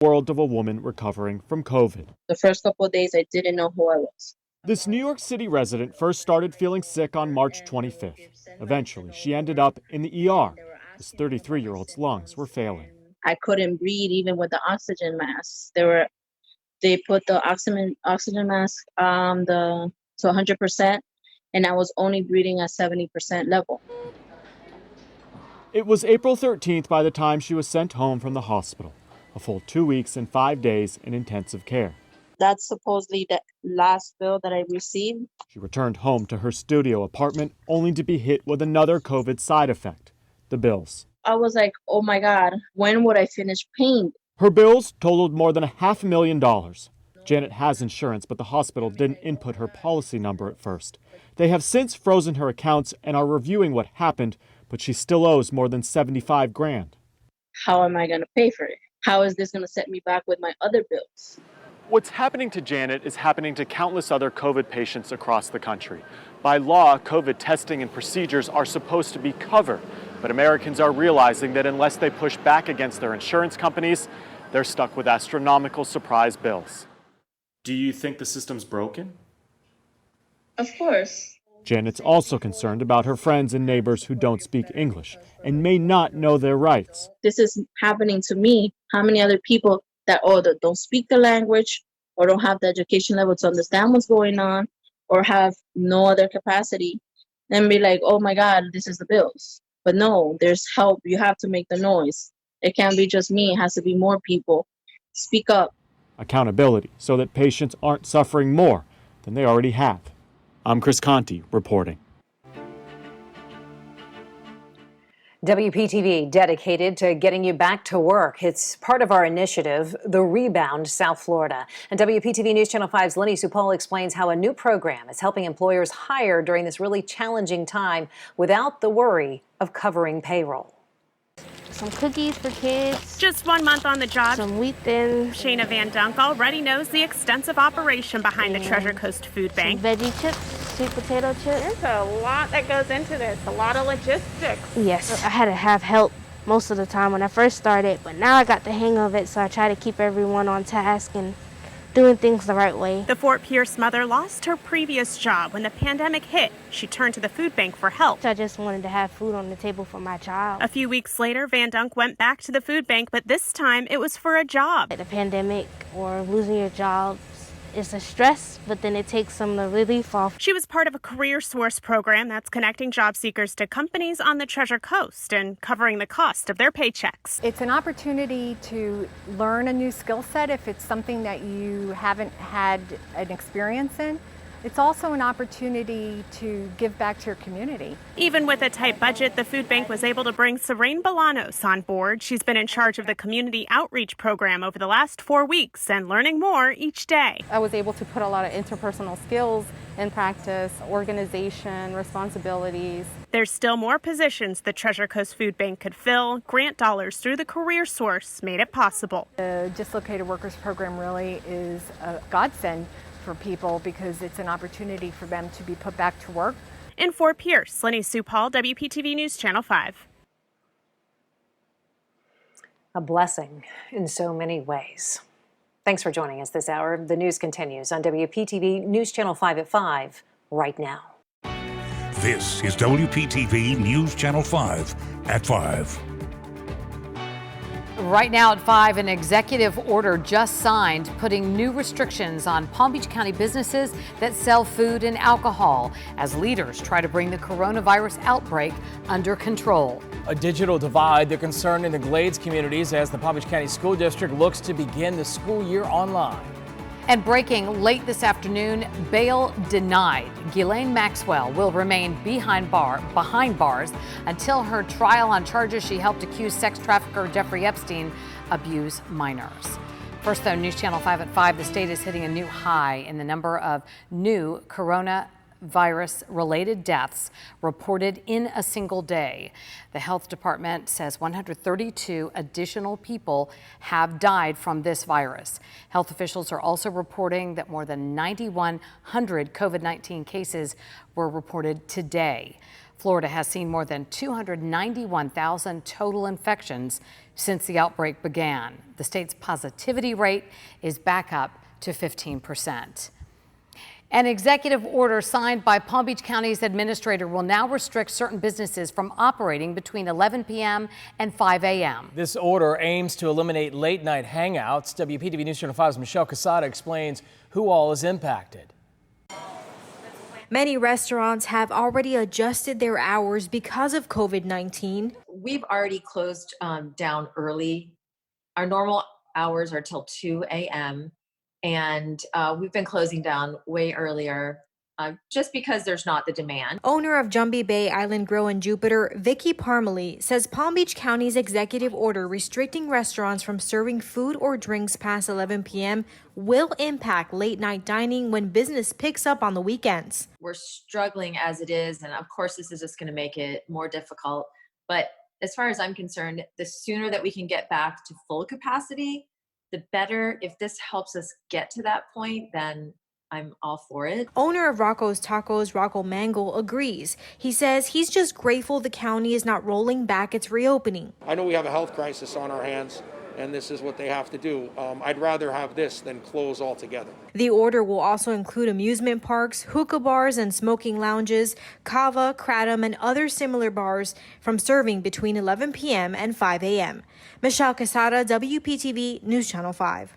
World of a woman recovering from COVID. The first couple of days, I didn't know who I was. This New York City resident first started feeling sick on March 25th. Eventually, she ended up in the ER. This 33-year-old's lungs were failing. I couldn't breathe even with the oxygen mask. They put the oxygen mask to 100%, and I was only breathing at 70% level. It was April 13th by the time she was sent home from the hospital. A full 2 weeks and 5 days in intensive care. That's supposedly the last bill that I received. She returned home to her studio apartment only to be hit with another COVID side effect, the bills. I was like, oh my God, when would I finish paying? Her bills totaled more than $500,000. Janet has insurance, but the hospital didn't input her policy number at first. They have since frozen her accounts and are reviewing what happened, but she still owes more than $75 grand. How am I going to pay for it? How is this going to set me back with my other bills? What's happening to Janet is happening to countless other COVID patients across the country. By law, COVID testing and procedures are supposed to be covered, but Americans are realizing that unless they push back against their insurance companies, they're stuck with astronomical surprise bills. Do you think the system's broken? Of course. Janet's also concerned about her friends and neighbors who don't speak English and may not know their rights. This is happening to me. How many other people that don't speak the language or don't have the education level to understand what's going on or have no other capacity and be like, oh my God, this is the bills. But no, there's help. You have to make the noise. It can't be just me. It has to be more people. Speak up. Accountability so that patients aren't suffering more than they already have. I'm Chris Conti reporting. WPTV dedicated to getting you back to work. It's part of our initiative, The Rebound South Florida. And WPTV News Channel 5's Lenny Supal explains how a new program is helping employers hire during this really challenging time without the worry of covering payroll. Some cookies for kids. Just 1 month on the job, Some wheat thins. Shayna Van Dunk already knows the extensive operation behind the Treasure Coast Food Bank. Some veggie chips, sweet potato chips. There's a lot that goes into this, a lot of logistics. Yes, I had to have help most of the time when I first started, but now I got the hang of it, so I try to keep everyone on task and doing things the right way. The Fort Pierce mother lost her previous job when the pandemic hit. She turned to the food bank for help. I just wanted to have food on the table for my child. A few weeks later, Van Dunk went back to the food bank, but this time it was for a job. The pandemic or losing your job is a stress, but then it takes some of the relief off. She was part of a career source program that's connecting job seekers to companies on the Treasure Coast and covering the cost of their paychecks. It's an opportunity to learn a new skill set if it's something that you haven't had an experience in. It's also an opportunity to give back to your community. Even with a tight budget, the food bank was able to bring Serene Bolanos on board. She's been in charge of the community outreach program over the last 4 weeks and learning more each day. I was able to put a lot of interpersonal skills in practice, organization, responsibilities. There's still more positions the Treasure Coast Food Bank could fill. Grant dollars through the career source made it possible. The Dislocated Workers Program really is a godsend for people because it's an opportunity for them to be put back to work. In Fort Pierce, Lenny Supal, WPTV News Channel 5. A blessing in so many ways. Thanks for joining us this hour. The news continues on WPTV News Channel 5 at 5 right now. This is WPTV News Channel 5 at 5. Right now at 5, an executive order just signed putting new restrictions on Palm Beach County businesses that sell food and alcohol as leaders try to bring the coronavirus outbreak under control. A digital divide, the concern in the Glades communities as the Palm Beach County School District looks to begin the school year online. And breaking late this afternoon, bail denied. Ghislaine Maxwell will remain behind bars until her trial on charges she helped accuse sex trafficker Jeffrey Epstein abuse minors. First, though, News Channel 5 at 5, the state is hitting a new high in the number of new coronavirus-related deaths reported in a single day. The health department says 132 additional people have died from this virus. Health officials are also reporting that more than 9,100 COVID-19 cases were reported today. Florida has seen more than 291,000 total infections since the outbreak began. The state's positivity rate is back up to 15%. An executive order signed by Palm Beach County's administrator will now restrict certain businesses from operating between 11 p.m. and 5 a.m. This order aims to eliminate late-night hangouts. WPTV News Channel 5's Michelle Casada explains who all is impacted. Many restaurants have already adjusted their hours because of COVID-19. We've already closed down early. Our normal hours are till 2 a.m. And we've been closing down way earlier just because there's not the demand. Owner of Jumbie Bay Island Grill in Jupiter, Vicky Parmalee, says Palm Beach County's executive order restricting restaurants from serving food or drinks past 11 p.m. will impact late night dining when business picks up on the weekends. We're struggling as it is, and of course this is just going to make it more difficult. But as far as I'm concerned, the sooner that we can get back to full capacity, the better. If this helps us get to that point, then I'm all for it. Owner of Rocco's Tacos, Rocco Mangle, agrees. He says he's just grateful the county is not rolling back its reopening. I know we have a health crisis on our hands, and this is what they have to do. I'd rather have this than close altogether. The order will also include amusement parks, hookah bars and smoking lounges, kava, kratom, and other similar bars from serving between 11 p.m. and 5 a.m. Michelle Casada, WPTV News Channel 5.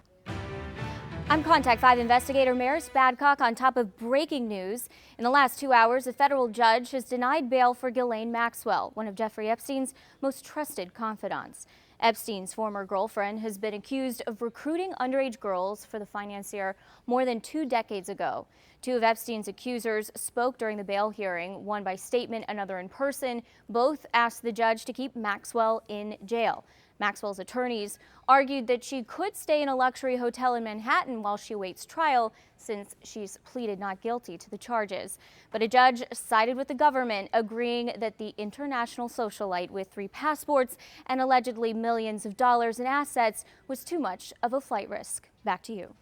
I'm Contact 5 investigator Maris Badcock on top of breaking news. In the last 2 hours, a federal judge has denied bail for Ghislaine Maxwell, one of Jeffrey Epstein's most trusted confidants. Epstein's former girlfriend has been accused of recruiting underage girls for the financier more than 2 decades ago. Two of Epstein's accusers spoke during the bail hearing, one by statement, another in person. Both asked the judge to keep Maxwell in jail. Maxwell's attorneys argued that she could stay in a luxury hotel in Manhattan while she awaits trial, since she's pleaded not guilty to the charges. But a judge sided with the government, agreeing that the international socialite with 3 passports and allegedly millions of dollars in assets was too much of a flight risk. Back to you.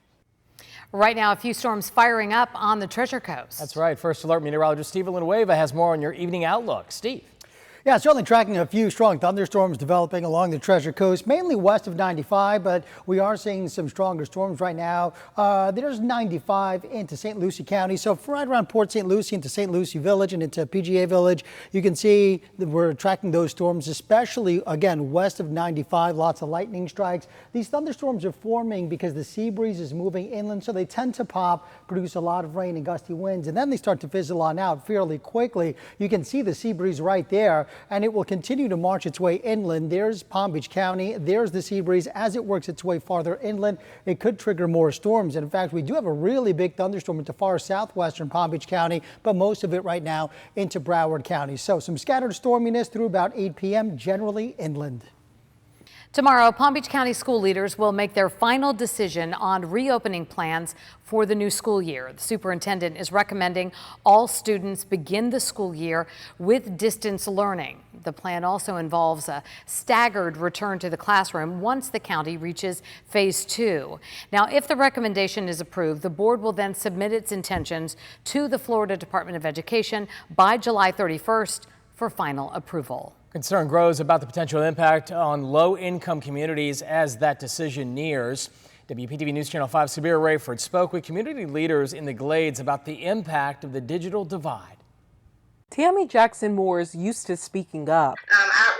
Right now, a few storms firing up on the Treasure Coast. That's right. First Alert meteorologist Steve Villanueva has more on your evening outlook. Steve. Yeah, certainly tracking a few strong thunderstorms developing along the Treasure Coast, mainly west of 95, but we are seeing some stronger storms right now. There's 95 into St. Lucie County, so right around Port St. Lucie into St. Lucie Village and into PGA Village, you can see that we're tracking those storms, especially, again, west of 95, lots of lightning strikes. These thunderstorms are forming because the sea breeze is moving inland, so they tend to pop, produce a lot of rain and gusty winds, and then they start to fizzle on out fairly quickly. You can see the sea breeze right there, and it will continue to march its way inland. There's Palm Beach County. There's the sea breeze. As it works its way farther inland, it could trigger more storms. And in fact, we do have a really big thunderstorm into far southwestern Palm Beach County, but most of it right now into Broward County. So some scattered storminess through about 8 p.m., generally inland. Tomorrow, Palm Beach County school leaders will make their final decision on reopening plans for the new school year. The superintendent is recommending all students begin the school year with distance learning. The plan also involves a staggered return to the classroom once the county reaches phase 2. Now, if the recommendation is approved, the board will then submit its intentions to the Florida Department of Education by July 31st for final approval. Concern grows about the potential impact on low-income communities as that decision nears. WPTV News Channel 5's Sabir Rayford spoke with community leaders in the Glades about the impact of the digital divide. Tammy Jackson Moore is used to speaking up.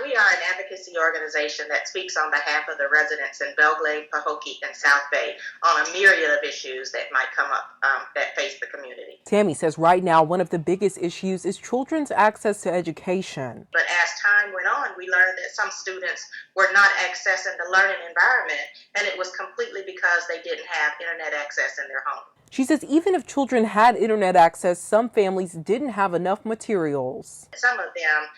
We are an advocacy organization that speaks on behalf of the residents in Belle Glade, Pahokee, and South Bay on a myriad of issues that might come up that face the community. Tammy says right now one of the biggest issues is children's access to education. But as time went on, we learned that some students were not accessing the learning environment, and it was completely because they didn't have internet access in their home. She says even if children had internet access, some families didn't have enough materials. Some of them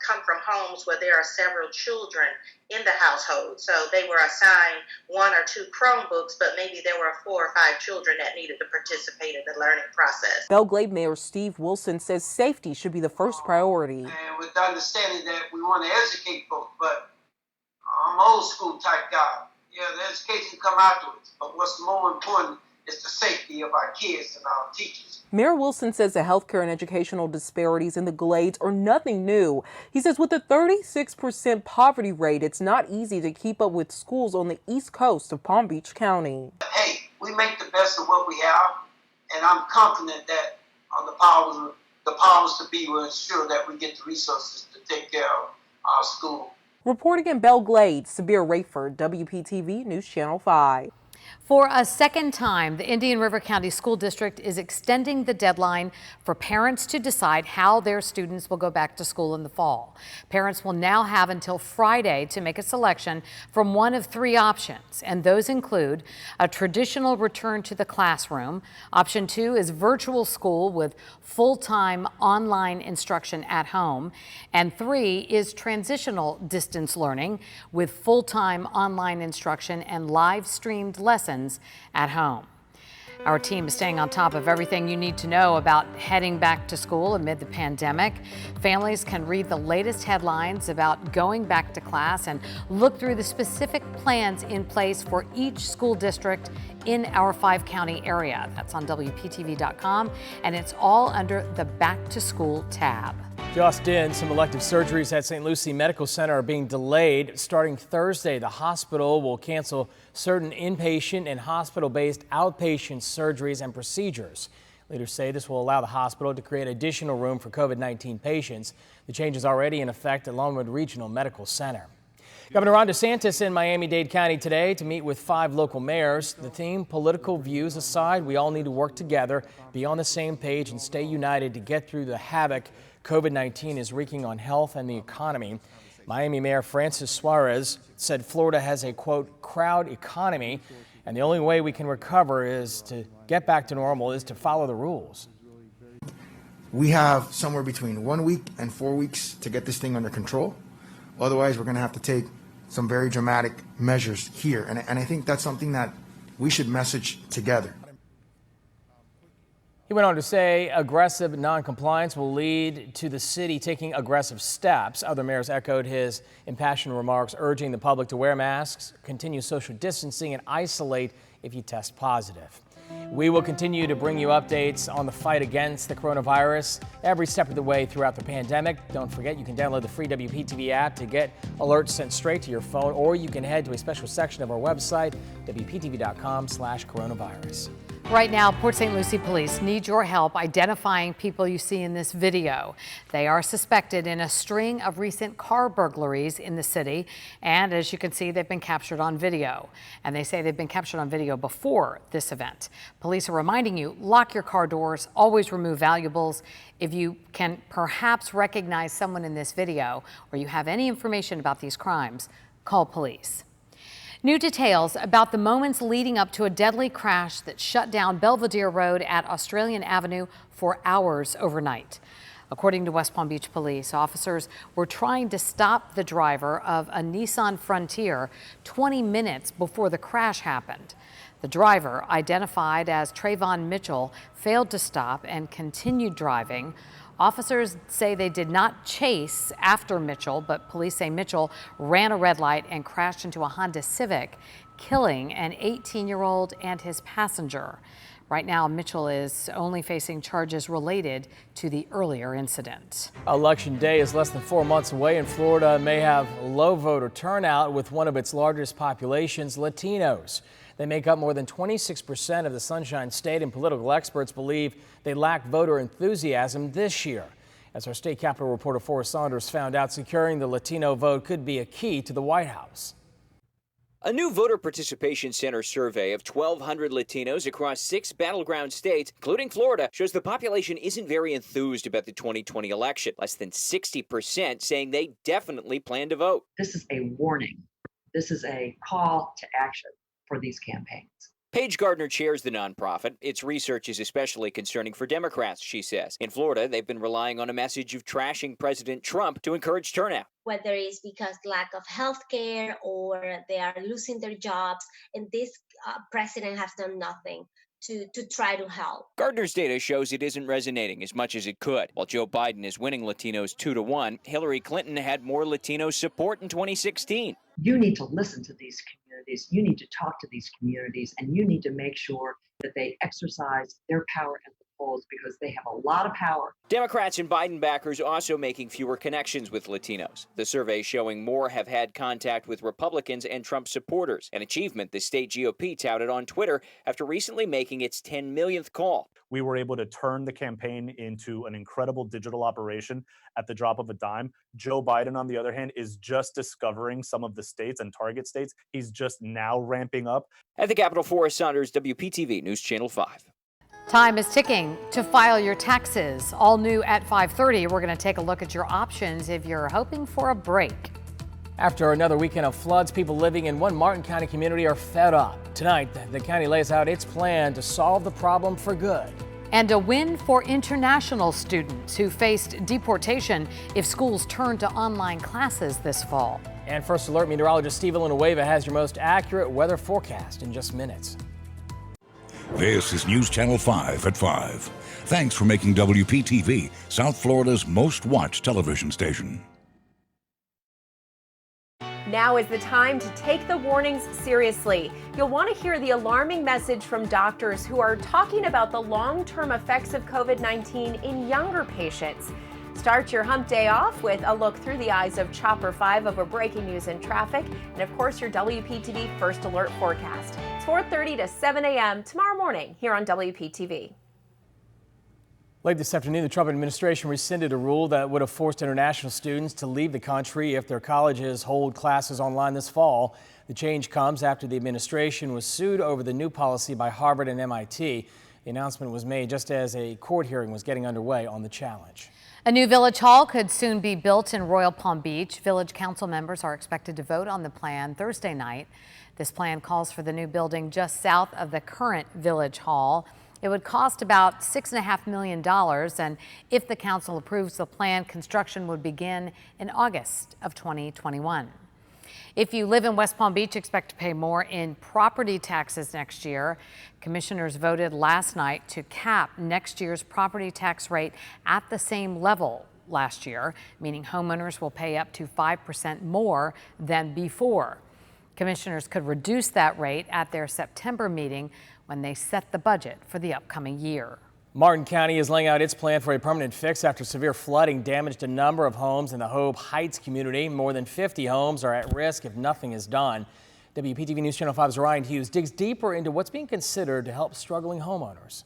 come from homes where there are several children in the household. So they were assigned 1 or 2 Chromebooks, but maybe there were 4 or 5 children that needed to participate in the learning process. Belle Glade Mayor Steve Wilson says safety should be the first priority. And with the understanding that we want to educate folks, but I'm old school type guy. Yeah, the education come afterwards. But what's more important it's the safety of our kids and our teachers. Mayor Wilson says the healthcare and educational disparities in the Glades are nothing new. He says with a 36% poverty rate, it's not easy to keep up with schools on the east coast of Palm Beach County. Hey, we make the best of what we have, and I'm confident that the powers to be will ensure that we get the resources to take care of our school. Reporting in Belle Glade, Sabir Rayford, WPTV News Channel 5. For a second time, the Indian River County School District is extending the deadline for parents to decide how their students will go back to school in the fall. Parents will now have until Friday to make a selection from one of three options, and those include a traditional return to the classroom. Option 2 is virtual school with full-time online instruction at home. And 3 is transitional distance learning with full-time online instruction and live-streamed lessons at home. Our team is staying on top of everything you need to know about heading back to school amid the pandemic. Families can read the latest headlines about going back to class and look through the specific plans in place for each school district in our 5-county area. That's on WPTV.com, and it's all under the Back to School tab. Just in, some elective surgeries at St. Lucie Medical Center are being delayed. Starting Thursday, the hospital will cancel certain inpatient and hospital-based outpatient surgeries and procedures. Leaders say this will allow the hospital to create additional room for COVID-19 patients. The change is already in effect at Longwood Regional Medical Center. Governor Ron DeSantis in Miami-Dade County today to meet with 5 local mayors. The theme, political views aside, we all need to work together, be on the same page, and stay united to get through the havoc COVID-19 is wreaking on health and the economy. Miami Mayor Francis Suarez said Florida has a, quote, crowd economy, and the only way we can recover is to get back to normal is to follow the rules. We have somewhere between 1 week and 4 weeks to get this thing under control. Otherwise, we're going to have to take some very dramatic measures here. And I think that's something that we should message together. He went on to say aggressive noncompliance will lead to the city taking aggressive steps. Other mayors echoed his impassioned remarks, urging the public to wear masks, continue social distancing, and isolate if you test positive. We will continue to bring you updates on the fight against the coronavirus every step of the way throughout the pandemic. Don't forget, you can download the free WPTV app to get alerts sent straight to your phone, or you can head to a special section of our website, WPTV.com/coronavirus. Right now, Port St. Lucie police need your help identifying people you see in this video. They are suspected in a string of recent car burglaries in the city. And as you can see, they've been captured on video. And they say they've been captured on video before this event. Police are reminding you, lock your car doors, always remove valuables. If you can perhaps recognize someone in this video or you have any information about these crimes, call police. New details about the moments leading up to a deadly crash that shut down Belvedere Road at Australian Avenue for hours overnight. According to West Palm Beach Police, officers were trying to stop the driver of a Nissan Frontier 20 minutes before the crash happened. The driver, identified as Trayvon Mitchell, failed to stop and continued driving. Officers say they did not chase after Mitchell, but police say Mitchell ran a red light and crashed into a Honda Civic, killing an 18-year-old and his passenger. Right now, Mitchell is only facing charges related to the earlier incident. Election day is less than 4 months away, and Florida may have low voter turnout with one of its largest populations, Latinos. They make up more than 26% of the Sunshine State, and political experts believe they lack voter enthusiasm this year. As our state capitol reporter Forrest Saunders found out, securing the Latino vote could be a key to the White House. A new voter participation center survey of 1,200 Latinos across 6 battleground states, including Florida, shows the population isn't very enthused about the 2020 election. Less than 60% saying they definitely plan to vote. This is a warning. This is a call to action for these campaigns. Paige Gardner chairs the nonprofit. Its research is especially concerning for Democrats, she says. In Florida, they've been relying on a message of trashing President Trump to encourage turnout. Whether it's because lack of health care or they are losing their jobs, and this president has done nothing to try to help. Gardner's data shows it isn't resonating as much as it could. While Joe Biden is winning Latinos 2-1, Hillary Clinton had more Latino support in 2016. You need to listen to these communities. communities. You need to talk to these communities, and you need to make sure that they exercise their power at the polls because they have a lot of power. Democrats and Biden backers also making fewer connections with Latinos. The survey showing more have had contact with Republicans and Trump supporters, an achievement the state GOP touted on Twitter after recently making its 10 millionth call. We were able to turn the campaign into an incredible digital operation at the drop of a dime. Joe Biden, on the other hand, is just discovering some of the states and target states. He's just now ramping up. At the Capitol, Forrest Saunders, WPTV News Channel 5. Time is ticking to file your taxes. All new at 5:30, we're going to take a look at your options if you're hoping for a break. After another weekend of floods, people living in one Martin County community are fed up. Tonight, the county lays out its plan to solve the problem for good. And a win for international students who faced deportation if schools turn to online classes this fall. And First Alert meteorologist Steve Villanueva has your most accurate weather forecast in just minutes. This is News Channel 5 at 5. Thanks for making WPTV South Florida's most watched television station. Now is the time to take the warnings seriously. You'll want to hear the alarming message from doctors who are talking about the long-term effects of COVID-19 in younger patients. Start your hump day off with a look through the eyes of Chopper 5 over breaking news and traffic, and of course your WPTV First Alert forecast. It's 4:30 to 7 a.m. tomorrow morning here on WPTV. Late this afternoon, the Trump administration rescinded a rule that would have forced international students to leave the country if their colleges hold classes online this fall. The change comes after the administration was sued over the new policy by Harvard and MIT. The announcement was made just as a court hearing was getting underway on the challenge. A new village hall could soon be built in Royal Palm Beach. Village council members are expected to vote on the plan Thursday night. This plan calls for the new building just south of the current village hall. It would cost about $6.5 million, and if the council approves the plan, construction would begin in August of 2021. If you live in West Palm Beach, expect to pay more in property taxes next year. Commissioners voted last night to cap next year's property tax rate at the same level last year, meaning homeowners will pay up to 5% more than before. Commissioners could reduce that rate at their September meeting when they set the budget for the upcoming year. Martin County is laying out its plan for a permanent fix after severe flooding damaged a number of homes in the Hobe Heights community. More than 50 homes are at risk if nothing is done. WPTV News Channel 5's Ryan Hughes digs deeper into what's being considered to help struggling homeowners.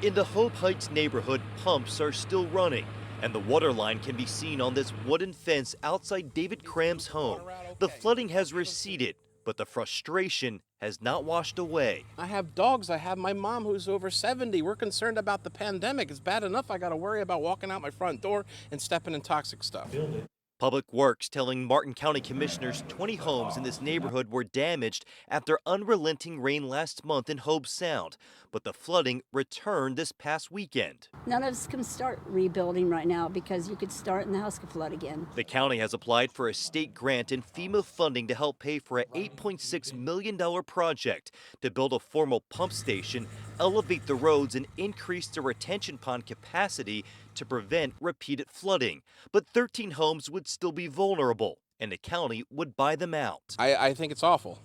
In the Hobe Heights neighborhood, pumps are still running, and the water line can be seen on this wooden fence outside David Cram's home. The flooding has receded, but the frustration has not washed away. I have dogs. I have my mom who's over 70. We're concerned about the pandemic. It's bad enough I got to worry about walking out my front door and stepping in toxic stuff. Public Works telling Martin County commissioners 20 homes in this neighborhood were damaged after unrelenting rain last month in Hobe Sound, but the flooding returned this past weekend. None of us can start rebuilding right now because you could start and the house could flood again. The county has applied for a state grant and FEMA funding to help pay for an $8.6 million project to build a formal pump station, elevate the roads, and increase the retention pond capacity to prevent repeated flooding. But 13 homes would still be vulnerable, and the county would buy them out. I think it's awful.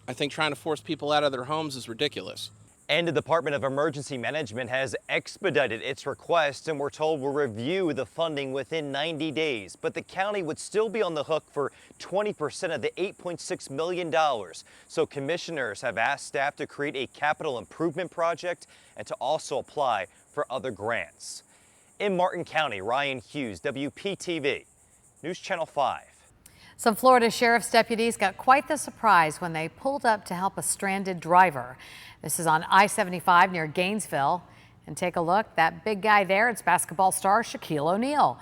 I think trying to force people out of their homes is ridiculous. And the Department of Emergency Management has expedited its request, and we're told will review the funding within 90 days. But the county would still be on the hook for 20% of the $8.6 million. So commissioners have asked staff to create a capital improvement project and to also apply for other grants. In Martin County, Ryan Hughes, WPTV, News Channel 5. Some Florida sheriff's deputies got quite the surprise when they pulled up to help a stranded driver. This is on I-75 near Gainesville. And take a look, that big guy there, it's basketball star Shaquille O'Neal.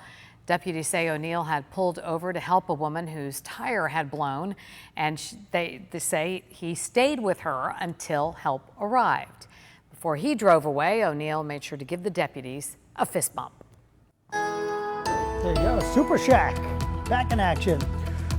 Deputies say O'Neal had pulled over to help a woman whose tire had blown, and they say he stayed with her until help arrived. Before he drove away, O'Neal made sure to give the deputies a fist bump. There you go, Super Shack, back in action.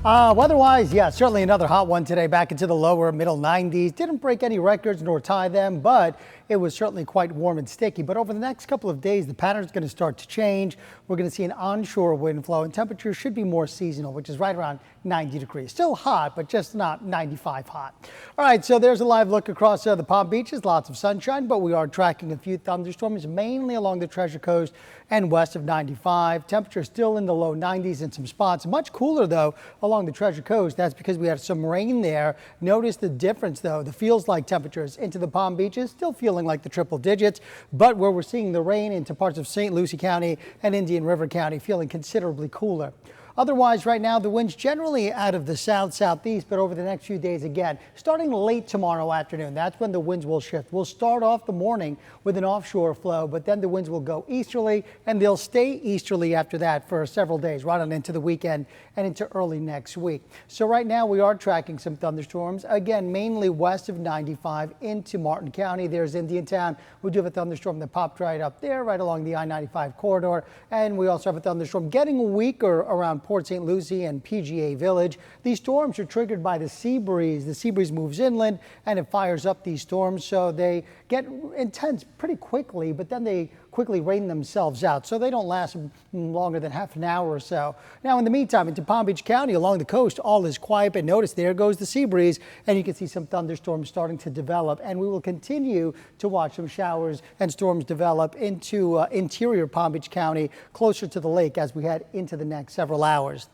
Weather-wise, yeah, certainly another hot one today, back into the lower middle 90s. Didn't break any records nor tie them, but it was certainly quite warm and sticky. But over the next couple of days, the pattern is going to start to change. We're going to see an onshore wind flow, and temperatures should be more seasonal, which is right around 90 degrees. Still hot, but just not 95 hot. All right, so there's a live look across the Palm Beaches. Lots of sunshine, but we are tracking a few thunderstorms, mainly along the Treasure Coast and west of 95. Temperatures still in the low 90s in some spots. Much cooler, though, along the Treasure Coast. That's because we had some rain there. Notice the difference, though. The feels-like temperatures into the Palm Beaches, still feeling like the triple digits, but where we're seeing the rain into parts of St. Lucie County and Indian River County, feeling considerably cooler. Otherwise, right now, the winds generally out of the south-southeast, but over the next few days, again, starting late tomorrow afternoon, that's when the winds will shift. We'll start off the morning with an offshore flow, but then the winds will go easterly, and they'll stay easterly after that for several days, right on into the weekend and into early next week. So right now, we are tracking some thunderstorms, again, mainly west of 95 into Martin County. There's Indiantown. We do have a thunderstorm that popped right up there, right along the I-95 corridor, and we also have a thunderstorm getting weaker around Port St. Lucie and PGA Village. These storms are triggered by the sea breeze. The sea breeze moves inland and it fires up these storms, so they get intense pretty quickly, but then they quickly rain themselves out, so they don't last longer than half an hour or so. Now, in the meantime, into Palm Beach County along the coast, all is quiet, but notice there goes the sea breeze, and you can see some thunderstorms starting to develop, and we will continue to watch some showers and storms develop into interior Palm Beach County, closer to the lake as we head into the next several hours.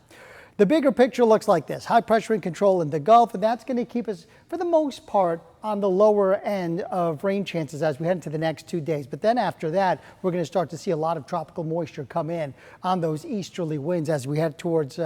The bigger picture looks like this: high pressure in control in the Gulf, and that's going to keep us, for the most part, on the lower end of rain chances as we head into the next 2 days. But then after that, we're going to start to see a lot of tropical moisture come in on those easterly winds as we head towards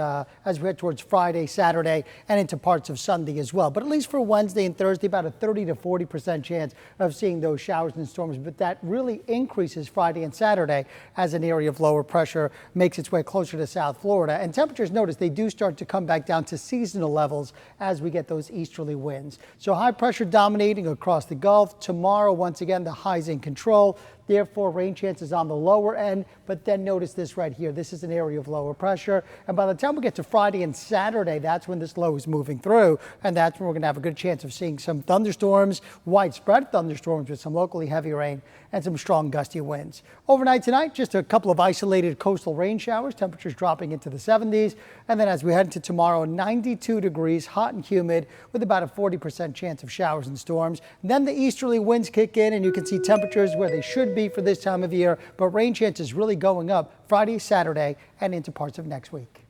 Friday, Saturday, and into parts of Sunday as well. But at least for Wednesday and Thursday, about a 30 to 40% chance of seeing those showers and storms. But that really increases Friday and Saturday as an area of lower pressure makes its way closer to South Florida. And temperatures, notice, they do start to come back down to seasonal levels as we get those easterly winds. So high pressure dominating across the Gulf. Tomorrow, once again, the highs in control. Therefore, rain chances on the lower end. But then notice this right here. This is an area of lower pressure. And by the time we get to Friday and Saturday, that's when this low is moving through. And that's when we're going to have a good chance of seeing some thunderstorms, widespread thunderstorms with some locally heavy rain and some strong gusty winds. Overnight tonight, just a couple of isolated coastal rain showers, temperatures dropping into the 70s. And then as we head into tomorrow, 92 degrees, hot and humid, with about a 40% chance of showers and storms. Then the easterly winds kick in, and you can see temperatures where they should be for this time of year, but rain chances really going up Friday, Saturday, and into parts of next week.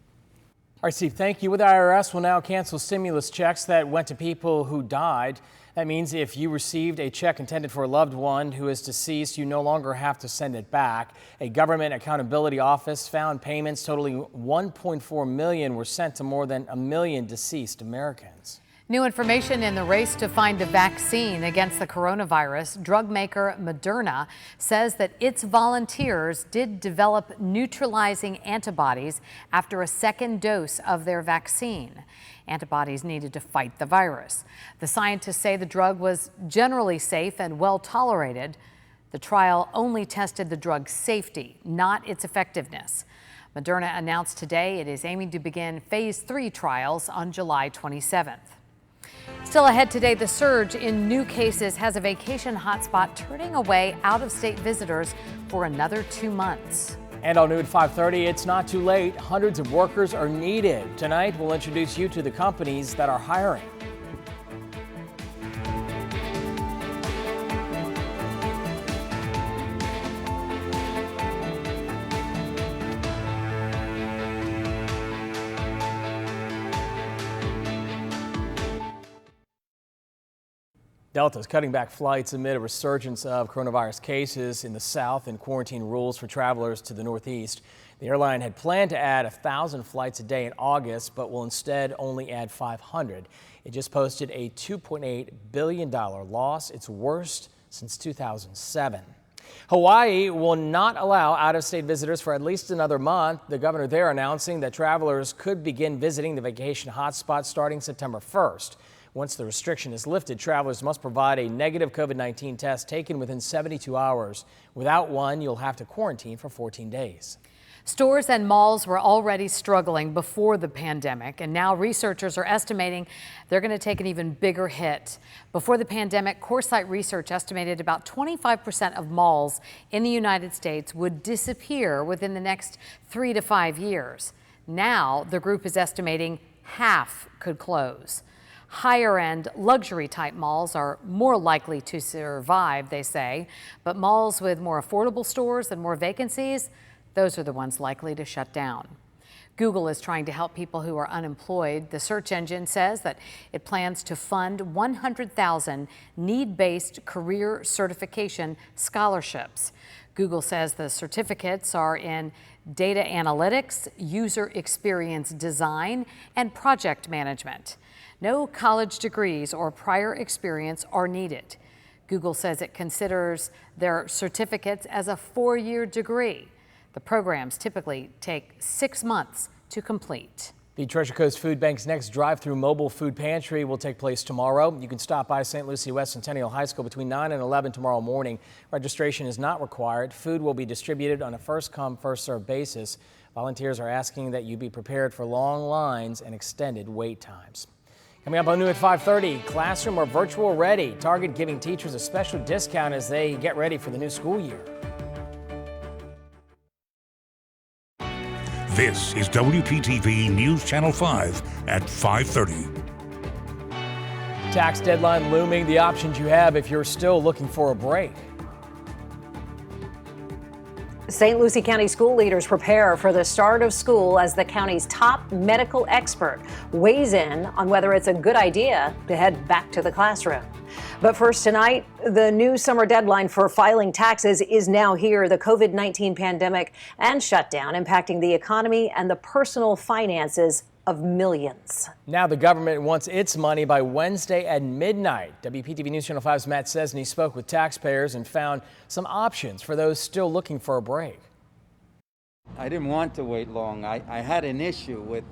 All right, Steve, thank you. With the IRS will now cancel stimulus checks that went to people who died. That means if you received a check intended for a loved one who is deceased, you no longer have to send it back. A government accountability office found payments totaling $1.4 million were sent to more than 1 million deceased Americans. New information in the race to find a vaccine against the coronavirus. Drug maker Moderna says that its volunteers did develop neutralizing antibodies after a second dose of their vaccine. Antibodies needed to fight the virus. The scientists say the drug was generally safe and well tolerated. The trial only tested the drug's safety, not its effectiveness. Moderna announced today it is aiming to begin phase 3 trials on July 27th. Still ahead today, the surge in new cases has a vacation hotspot turning away out-of-state visitors for another 2 months. And all new at 5:30, it's not too late. Hundreds of workers are needed. Tonight, we'll introduce you to the companies that are hiring. Delta is cutting back flights amid a resurgence of coronavirus cases in the south and quarantine rules for travelers to the northeast. The airline had planned to add 1,000 flights a day in August, but will instead only add 500. It just posted a $2.8 billion loss, its worst since 2007. Hawaii will not allow out-of-state visitors for at least another month. The governor there announcing that travelers could begin visiting the vacation hotspot starting September 1st. Once the restriction is lifted, travelers must provide a negative COVID-19 test taken within 72 hours. Without one, you'll have to quarantine for 14 days. Stores and malls were already struggling before the pandemic, and now researchers are estimating they're going to take an even bigger hit. Before the pandemic, Coresight Research estimated about 25% of malls in the United States would disappear within the next 3 to 5 years. Now, the group is estimating half could close. Higher-end, luxury-type malls are more likely to survive, they say, but malls with more affordable stores and more vacancies, those are the ones likely to shut down. Google is trying to help people who are unemployed. The search engine says that it plans to fund 100,000 need-based career certification scholarships. Google says the certificates are in data analytics, user experience design, and project management. No college degrees or prior experience are needed. Google says it considers their certificates as a 4-year degree. The programs typically take 6 months to complete. The Treasure Coast Food Bank's next drive-through mobile food pantry will take place tomorrow. You can stop by St. Lucie West Centennial High School between 9 and 11 tomorrow morning. Registration is not required. Food will be distributed on a first-come, first-served basis. Volunteers are asking that you be prepared for long lines and extended wait times. Coming up on New at 5:30, classroom or virtual ready. Target giving teachers a special discount as they get ready for the new school year. This is WPTV News Channel 5 at 5:30. Tax deadline looming, the options you have if you're still looking for a break. St. Lucie County school leaders prepare for the start of school as the county's top medical expert weighs in on whether it's a good idea to head back to the classroom. But first tonight, the new summer deadline for filing taxes is now here. The COVID-19 pandemic and shutdown impacting the economy and the personal finances of millions. Now the government wants its money by Wednesday at midnight. WPTV News Channel 5's Matt Cesny spoke with taxpayers and found some options for those still looking for a break. I didn't want to wait long. I had an issue with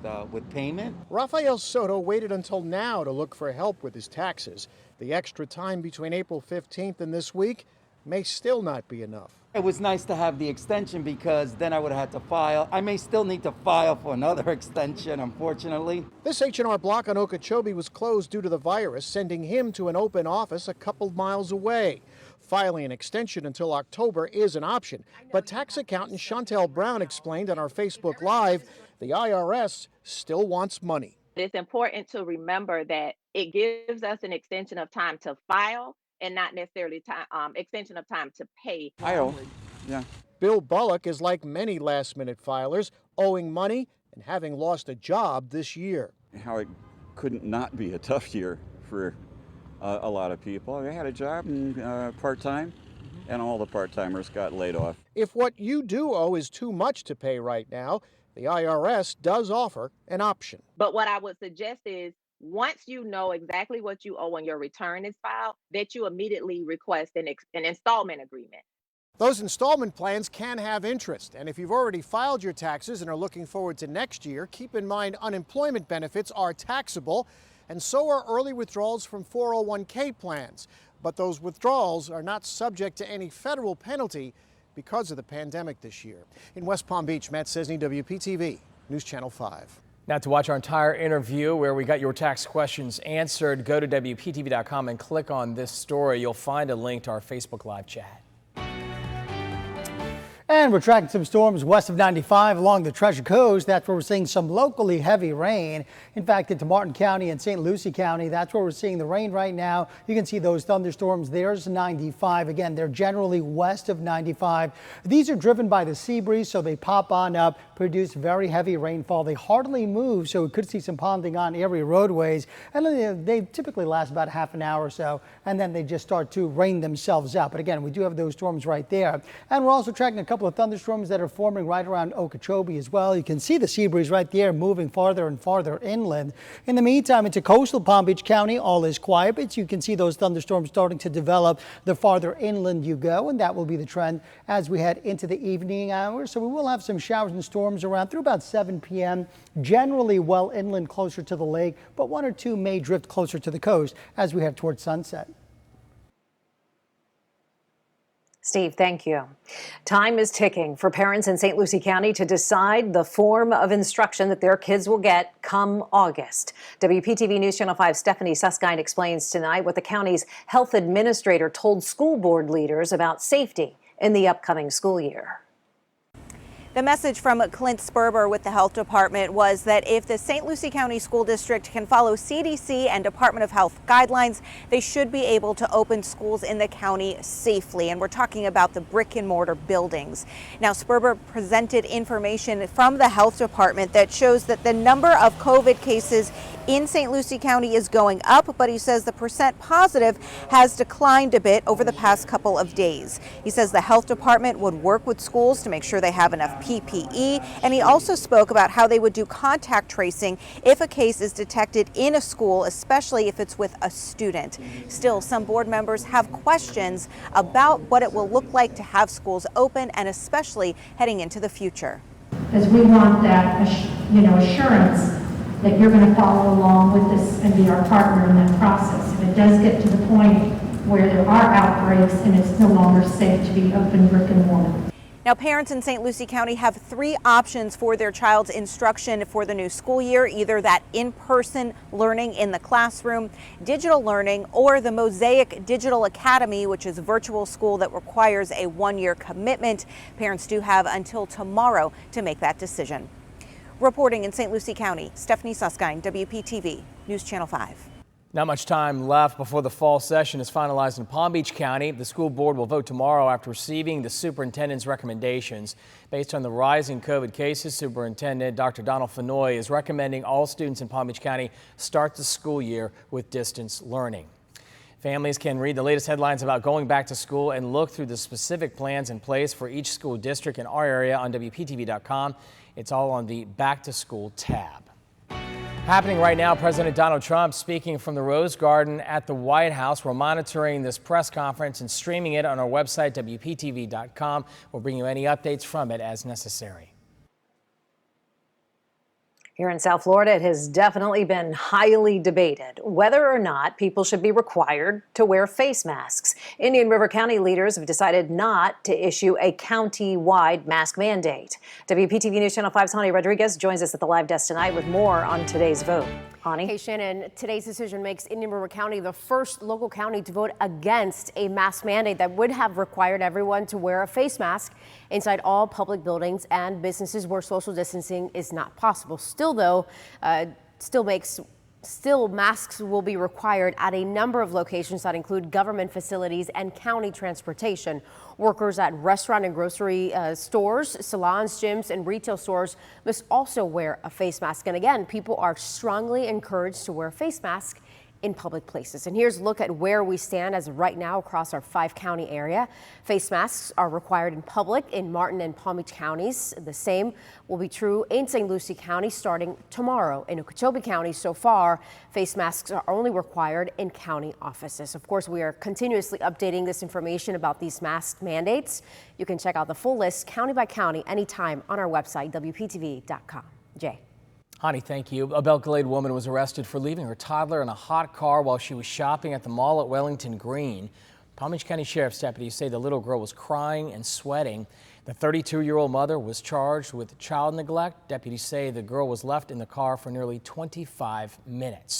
payment. Rafael Soto waited until now to look for help with his taxes. The extra time between April 15th and this week may still not be enough. It was nice to have the extension because then I would have had to file. I may still need to file for another extension, unfortunately. This H&R Block on Okeechobee was closed due to the virus, sending him to an open office a couple miles away. Filing an extension until October is an option, but tax accountant Chantel Brown explained on our Facebook Live the IRS still wants money. It's important to remember that it gives us an extension of time to file and not necessarily time, extension of time to pay. I owe, yeah. Bill Bullock is like many last-minute filers, owing money and having lost a job this year. How it couldn't not be a tough year for a lot of people. I had a job part-time, and all the part-timers got laid off. If what you do owe is too much to pay right now, the IRS does offer an option. But what I would suggest is once you know exactly what you owe when your return is filed, that you immediately request an installment agreement. Those installment plans can have interest, and if you've already filed your taxes and are looking forward to next year, keep in mind unemployment benefits are taxable, and so are early withdrawals from 401k plans. But those withdrawals are not subject to any federal penalty because of the pandemic this year. In West Palm Beach, Matt Cesny, WPTV News Channel 5. Now to watch our entire interview where we got your tax questions answered, go to WPTV.com and click on this story. You'll find a link to our Facebook Live chat. And we're tracking some storms west of 95 along the Treasure Coast. That's where we're seeing some locally heavy rain. In fact, into Martin County and St. Lucie County, that's where we're seeing the rain right now. You can see those thunderstorms. There's 95. Again, they're generally west of 95. These are driven by the sea breeze, so they pop on up, produce very heavy rainfall. They hardly move, so we could see some ponding on area roadways. And they typically last about half an hour or so, and then they just start to rain themselves out. But again, we do have those storms right there. And we're also tracking a couple of thunderstorms that are forming right around Okeechobee as well. You can see the sea breeze right there moving farther and farther inland. In the meantime, into coastal Palm Beach County, all is quiet, but you can see those thunderstorms starting to develop the farther inland you go, and that will be the trend as we head into the evening hours. So we will have some showers and storms around through about 7 p.m. Generally well inland closer to the lake, but one or two may drift closer to the coast as we head towards sunset. Steve, thank you. Time is ticking for parents in St. Lucie County to decide the form of instruction that their kids will get come August. WPTV News Channel 5 Stephanie Susskind explains tonight what the county's health administrator told school board leaders about safety in the upcoming school year. The message from Clint Sperber with the health department was that if the St. Lucie County School District can follow CDC and Department of Health guidelines, they should be able to open schools in the county safely. And we're talking about the brick and mortar buildings. Now, Sperber presented information from the health department that shows that the number of COVID cases in St. Lucie County is going up, but he says the percent positive has declined a bit over the past couple of days. He says the health department would work with schools to make sure they have enough PPE, and he also spoke about how they would do contact tracing if a case is detected in a school, especially if it's with a student. Still, some board members have questions about what it will look like to have schools open, and especially heading into the future. Because we want that, assurance that you're going to follow along with this and be our partner in that process. If it does get to the point where there are outbreaks and it's no longer safe to be open brick and mortar. Now, parents in St. Lucie County have 3 options for their child's instruction for the new school year, either that in-person learning in the classroom, digital learning, or the Mosaic Digital Academy, which is a virtual school that requires a 1-year commitment. Parents do have until tomorrow to make that decision. Reporting in St. Lucie County, Stephanie Susskind, WPTV News Channel 5. Not much time left before the fall session is finalized in Palm Beach County. The school board will vote tomorrow after receiving the superintendent's recommendations. Based on the rising COVID cases, Superintendent Dr. Donald Fenoy is recommending all students in Palm Beach County start the school year with distance learning. Families can read the latest headlines about going back to school and look through the specific plans in place for each school district in our area on WPTV.com. It's all on the Back to School tab. Happening right now, President Donald Trump speaking from the Rose Garden at the White House. We're monitoring this press conference and streaming it on our website, WPTV.com. We'll bring you any updates from it as necessary. Here in South Florida, it has definitely been highly debated whether or not people should be required to wear face masks. Indian River County leaders have decided not to issue a county-wide mask mandate. WPTV News Channel 5's Hani Rodriguez joins us at the live desk tonight with more on today's vote. Hani? Hey, Shannon, today's decision makes Indian River County the first local county to vote against a mask mandate that would have required everyone to wear a face mask inside all public buildings and businesses where social distancing is not possible. Still, though, Still, masks will be required at a number of locations that include government facilities and county transportation. Workers at restaurant and grocery stores, salons, gyms, and retail stores must also wear a face mask. And again, people are strongly encouraged to wear a face mask in public places. And here's a look at where we stand as of right now across our 5-county area. Face masks are required in public in Martin and Palm Beach counties. The same will be true in St. Lucie County starting tomorrow. In Okeechobee County so far, face masks are only required in county offices. Of course, we are continuously updating this information about these mask mandates. You can check out the full list county by county anytime on our website, WPTV.com. Jay. Hani, thank you. A Belle Glade woman was arrested for leaving her toddler in a hot car while she was shopping at the mall at Wellington Green. Palm Beach County Sheriff's deputies say the little girl was crying and sweating. The 32-year-old mother was charged with child neglect. Deputies say the girl was left in the car for nearly 25 minutes.